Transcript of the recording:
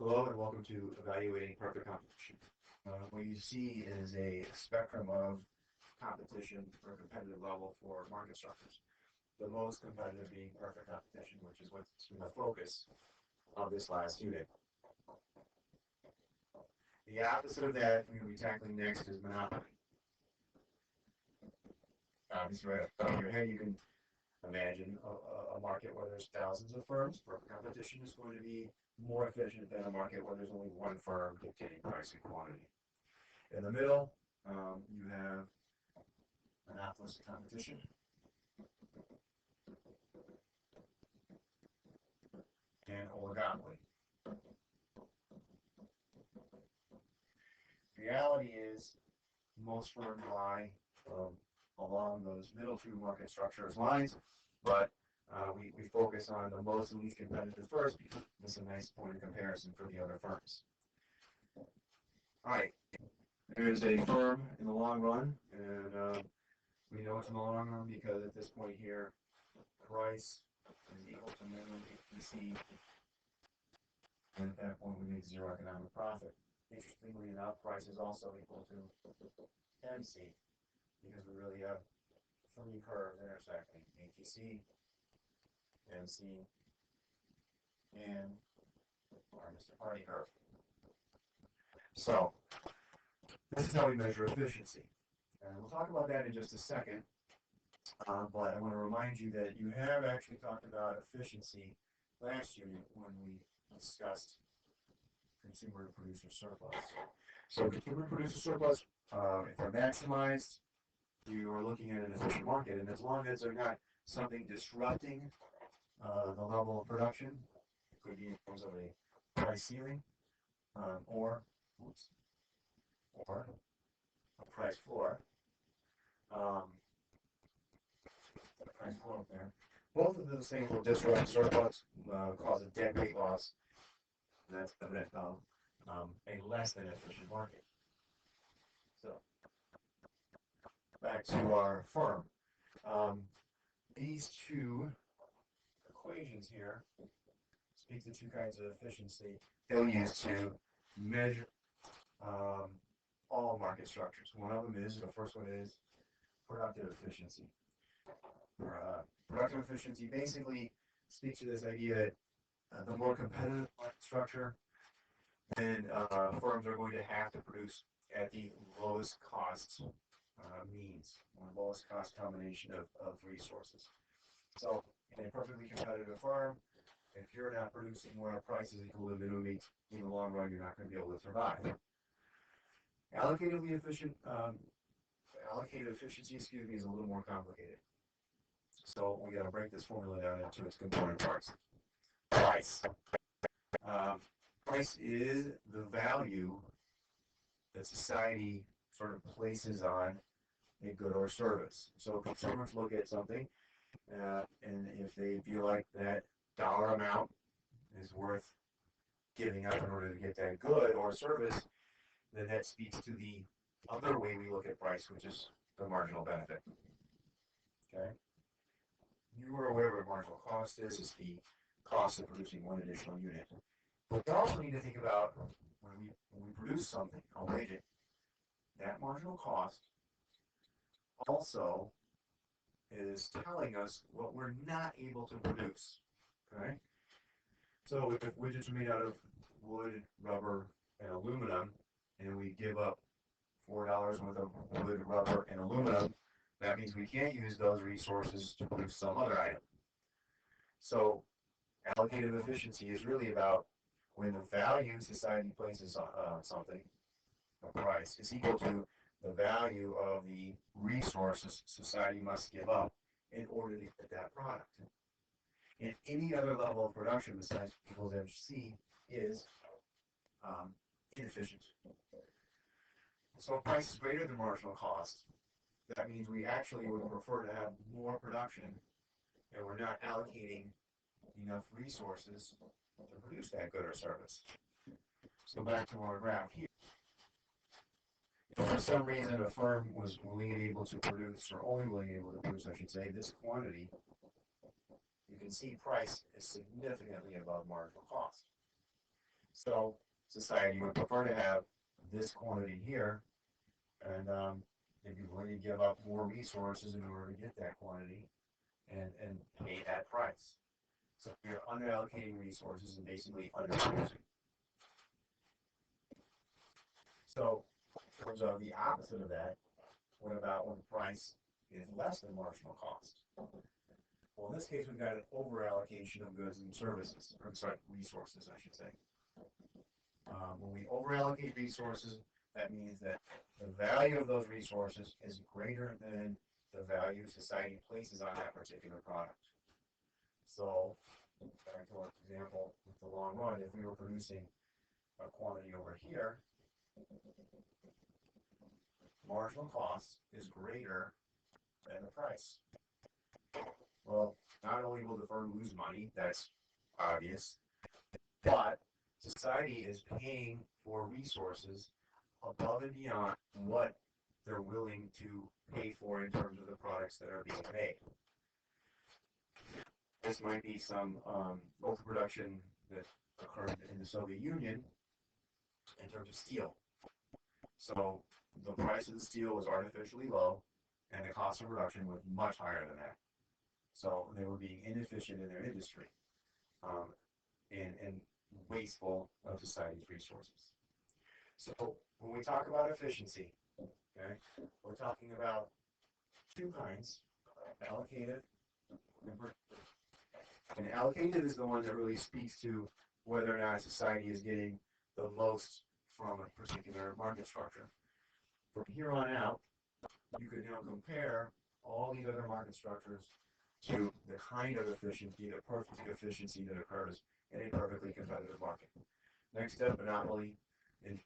Hello and welcome to Evaluating Perfect Competition. What you see is a spectrum of competition or competitive level for market structures. The most competitive being perfect competition, which is what's the focus of this last unit. The opposite of that we're going to be tackling next is monopoly. Obviously, right up in your head, you can imagine a market where there's thousands of firms. Perfect competition is going to be more efficient than a market where there's only one firm dictating price and quantity. In the middle, you have monopolistic competition. And oligopoly. Reality is most firms lie along those middle two market structures lines, but we focus on the most and least competitive first because it's a nice point of comparison for the other firms. All right, there's a firm in the long run, and we know it's in the long run because at this point here, price is equal to minimum ATC, and at that point we make zero economic profit. Interestingly enough, price is also equal to MC because we really have three curves intersecting: ATC, MC, and our Mr. Party curve. So this is how we measure efficiency. And we'll talk about that in just a second. But I want to remind you that you have actually talked about efficiency last unit when we discussed consumer to producer surplus. So consumer to producer surplus, if they're maximized, you are looking at an efficient market. And as long as they're not something disrupting the level of production, it could be in terms of a price ceiling or a price floor. Price floor up there. Both of those things will disrupt surplus, cause a dead weight loss. That's evident of a less than efficient market. So back to our firm. These two equations here speak to two kinds of efficiency they'll use to measure all market structures. One of them is, the first one is productive efficiency. Productive efficiency basically speaks to this idea that the more competitive market structure, then firms are going to have to produce at the lowest cost means, or lowest cost combination of resources. So in a perfectly competitive firm, if you're not producing where price is equal to minimum, in the long run, you're not going to be able to survive. Allocated efficiency, is a little more complicated. So we got to break this formula down into its component parts. Price. Price is the value that society sort of places on a good or service. So consumers look at something, and if they feel like that dollar amount is worth giving up in order to get that good or service, then that speaks to the other way we look at price, which is the marginal benefit. Okay? You are aware of what marginal cost is. It's the cost of producing one additional unit. But we also need to think about when we produce something, a widget, that marginal cost also is telling us what we're not able to produce. Okay? So if widgets are made out of wood, rubber, and aluminum, and we give up $4 worth of wood, rubber, and aluminum, that means we can't use those resources to produce some other item. So allocative efficiency is really about when the value society places on something, a price, is equal to the value of the resources society must give up in order to get that product. And any other level of production besides equals MC is inefficient. So if price is greater than marginal cost, that means we actually would prefer to have more production, and we're not allocating enough resources to produce that good or service. So back to our graph here. If for some reason a firm was willing and able to produce, or only willing and able to produce, I should say, this quantity, you can see price is significantly above marginal cost. So society would prefer to have this quantity here, and they'd be willing to give up more resources in order to get that quantity and pay that price. So we're unallocating resources and basically underusing. So in terms of the opposite of that, what about when the price is less than marginal cost? Well, in this case, we've got an over-allocation of goods and services, or sorry, resources, I should say. When we over-allocate resources, that means that the value of those resources is greater than the value society places on that particular product. So, back to our example with the long run, if we were producing a quantity over here, marginal cost is greater than the price. Well, not only will the firm lose money, that's obvious, but society is paying for resources above and beyond what they're willing to pay for in terms of the products that are being made. This might be some overproduction that occurred in the Soviet Union in terms of steel. So the price of the steel was artificially low, and the cost of production was much higher than that. So they were being inefficient in their industry and wasteful of society's resources. So when we talk about efficiency, okay, we're talking about two kinds, allocated and prescriptive. And allocated is the one that really speaks to whether or not society is getting the most from a particular market structure. From here on out, you can now compare all these other market structures to the kind of efficiency, the perfect efficiency that occurs in a perfectly competitive market. Next step, monopoly. In